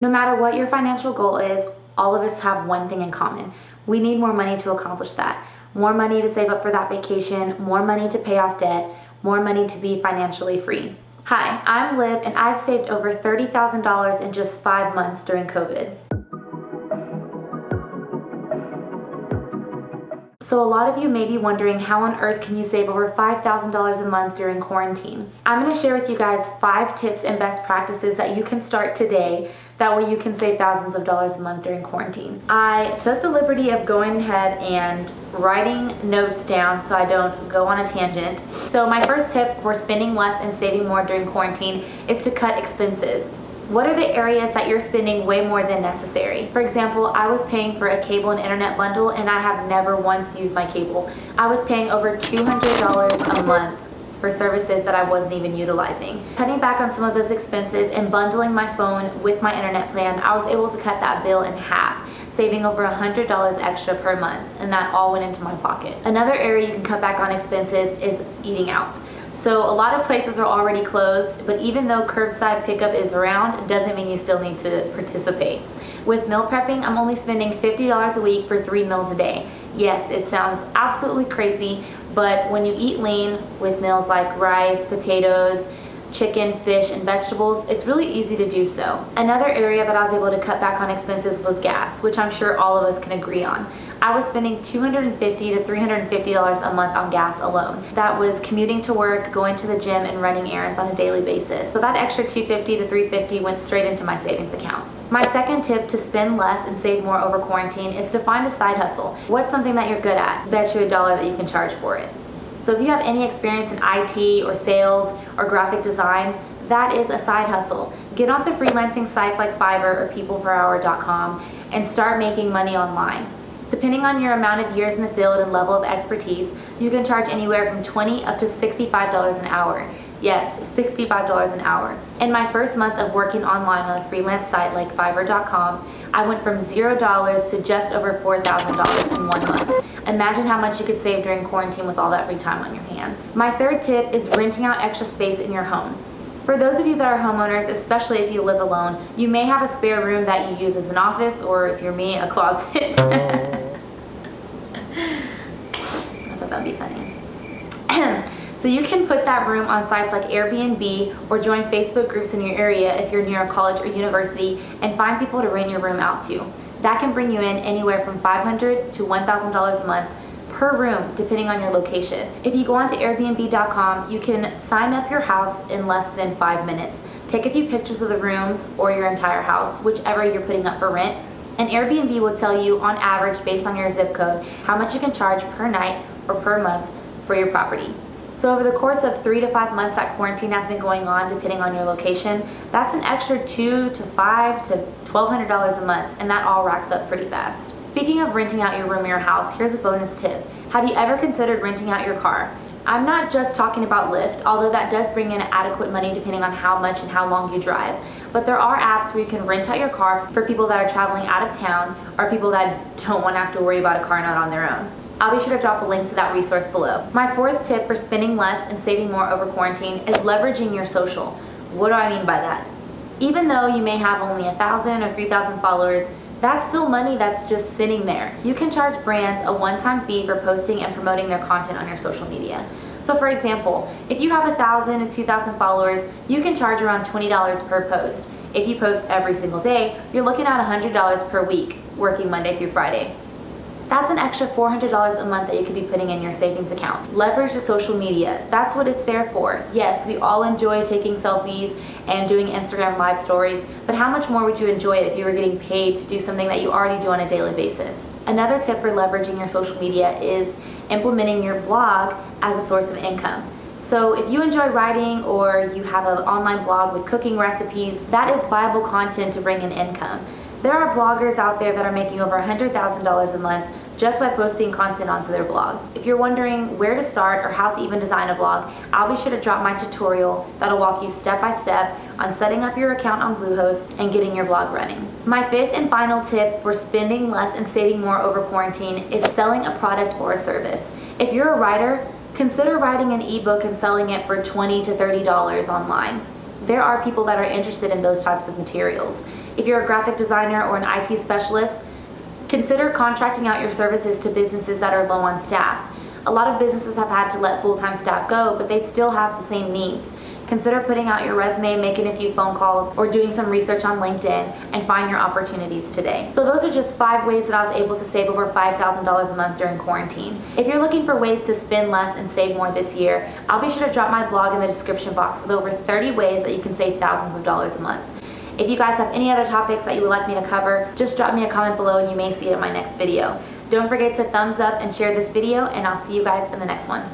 No matter what your financial goal is, all of us have one thing in common. We need more money to accomplish that. More money to save up for that vacation, more money to pay off debt, more money to be financially free. Hi, I'm Liv, and I've saved over $30,000 in just 5 months during COVID. So a lot of you may be wondering, how on earth can you save over $5,000 a month during quarantine? I'm going to share with you guys 5 tips and best practices that you can start today. That way you can save thousands of dollars a month during quarantine. I took the liberty of going ahead and writing notes down so I don't go on a tangent. So my first tip for spending less and saving more during quarantine is to cut expenses. What are the areas that you're spending way more than necessary? For example, I was paying for a cable and internet bundle and I have never once used my cable. I was paying over $200 a month for services that I wasn't even utilizing. Cutting back on some of those expenses and bundling my phone with my internet plan, I was able to cut that bill in half, saving over $100 extra per month, and that all went into my pocket. Another area you can cut back on expenses is eating out. So a lot of places are already closed, but even though curbside pickup is around, it doesn't mean you still need to participate. With meal prepping, I'm only spending $50 a week for 3 meals a day. Yes, it sounds absolutely crazy, but when you eat lean with meals like rice, potatoes, chicken, fish, and vegetables, it's really easy to do so. Another area that I was able to cut back on expenses was gas, which I'm sure all of us can agree on. I was spending $250 to $350 a month on gas alone. That was commuting to work, going to the gym, and running errands on a daily basis. So that extra $250 to $350 went straight into my savings account. My second tip to spend less and save more over quarantine is to find a side hustle. What's something that you're good at? Bet you $1 that you can charge for it. So if you have any experience in IT or sales or graphic design, that is a side hustle. Get onto freelancing sites like Fiverr or peopleperhour.com and start making money online. Depending on your amount of years in the field and level of expertise, you can charge anywhere from $20 up to $65 an hour. Yes, $65 an hour. In my first month of working online on a freelance site like Fiverr.com, I went from $0 to just over $4,000 in 1 month. Imagine how much you could save during quarantine with all that free time on your hands. My third tip is renting out extra space in your home. For those of you that are homeowners, especially if you live alone, you may have a spare room that you use as an office, or if you're me, a closet. I thought that'd be funny. So you can put that room on sites like Airbnb or join Facebook groups in your area if you're near a college or university and find people to rent your room out to. That can bring you in anywhere from $500 to $1,000 a month per room, depending on your location. If you go onto Airbnb.com, you can sign up your house in less than 5 minutes. Take a few pictures of the rooms or your entire house, whichever you're putting up for rent, and Airbnb will tell you on average, based on your zip code, how much you can charge per night or per month for your property. So over the course of 3 to 5 months that quarantine has been going on, depending on your location, that's an extra $2 to $5 to $1,200 a month, and that all racks up pretty fast. Speaking of renting out your room or your house, here's a bonus tip. Have you ever considered renting out your car? I'm not just talking about Lyft, although that does bring in adequate money depending on how much and how long you drive. But there are apps where you can rent out your car for people that are traveling out of town or people that don't want to have to worry about a car note on their own. I'll be sure to drop a link to that resource below. My fourth tip for spending less and saving more over quarantine is leveraging your social. What do I mean by that? Even though you may have only 1,000 or 3,000 followers, that's still money that's just sitting there. You can charge brands a one-time fee for posting and promoting their content on your social media. So for example, if you have 1,000 to 2,000 followers, you can charge around $20 per post. If you post every single day, you're looking at $100 per week, working Monday through Friday. That's an extra $400 a month that you could be putting in your savings account. Leverage the social media. That's what it's there for. Yes, we all enjoy taking selfies and doing Instagram live stories, but how much more would you enjoy it if you were getting paid to do something that you already do on a daily basis? Another tip for leveraging your social media is implementing your blog as a source of income. So if you enjoy writing or you have an online blog with cooking recipes, that is viable content to bring in income. There are bloggers out there that are making over $100,000 a month just by posting content onto their blog. If you're wondering where to start or how to even design a blog, I'll be sure to drop my tutorial that'll walk you step by step on setting up your account on Bluehost and getting your blog running. My fifth and final tip for spending less and saving more over quarantine is selling a product or a service. If you're a writer, consider writing an ebook and selling it for $20 to $30 online. There are people that are interested in those types of materials. If you're a graphic designer or an IT specialist, consider contracting out your services to businesses that are low on staff. A lot of businesses have had to let full-time staff go, but they still have the same needs. Consider putting out your resume, making a few phone calls, or doing some research on LinkedIn and find your opportunities today. So those are just 5 ways that I was able to save over $5,000 a month during quarantine. If you're looking for ways to spend less and save more this year, I'll be sure to drop my blog in the description box with over 30 ways that you can save thousands of dollars a month. If you guys have any other topics that you would like me to cover, just drop me a comment below and you may see it in my next video. Don't forget to thumbs up and share this video, and I'll see you guys in the next one.